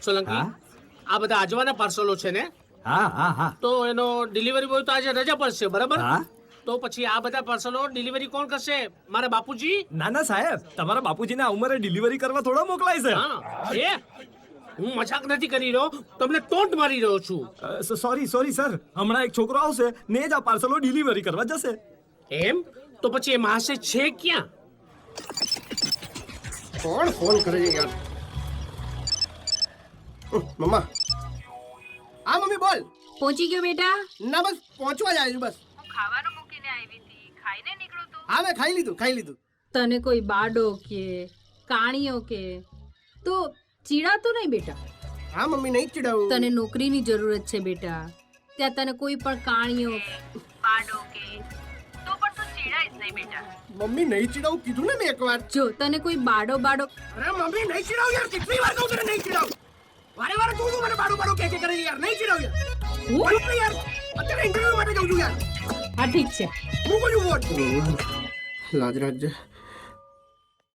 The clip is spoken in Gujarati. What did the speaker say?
સોલંકી, આ બધા આજવાના પાર્સલો છે ને? હા હા હા તો એનો ડિલિવરી બોય તો આજે રજા પર છે, બરાબર? હા. તો પછી આ બધા પાર્સલો ડિલિવરી કોણ કરશે? મારા બાપુજી? ના ના સાહેબ, તમારા બાપુજીને આ ઉંમરે ડિલિવરી કરવા થોડા મોકલાય છે. હા, એ હું મજાક નથી કરી રહ્યો, તમને ટોન્ટ મારી રહ્યો છું. સોરી સર, હમણાં એક છોકરો આવશે ને જ આ પાર્સલો ડિલિવરી કરવા જશે. એમ? તો પછી એ માસે છે ક્યાં? કોણ ફોન કરે છે યાર? મમ્મા. હા મમ્મી બોલ. પહોંચી ગયો બેટા? ના બસ પહોંચવા જ આવ્યો છું બસ. હું ખાવાનું મૂકીને આવી હતી, ખાઈને નીકળો તું. હા મેં ખાઈ લીધું. તને કોઈ બાડો કે કાણીઓ કે તો ચીડાતો નહીં બેટા. હા મમ્મી નહીં ચીડાવું. તને નોકરીની જરૂરત છે બેટા. ત્યાં તને કોઈ પણ કાણીઓ બાડો કે તો પણ તું ચીડાય જ નહીં બેટા. મમ્મી નહીં ચીડાવું કીધું ને મેં એકવાર. જો તને કોઈ બાડો અરે મમ્મી નહીં ચીડાવું યાર, કેટલી વાર કહું તને નહીં ચીડાવું. વારે તું મને બાડું કે કરે યાર, નહીં ચીડાવું યાર. બોલ ને યાર, અત્યારે ઇન્ટરવ્યુ માટે જાઉં છું યાર. હા ઠીક છે. હું કોઈ વોટ લાજ રાખજે.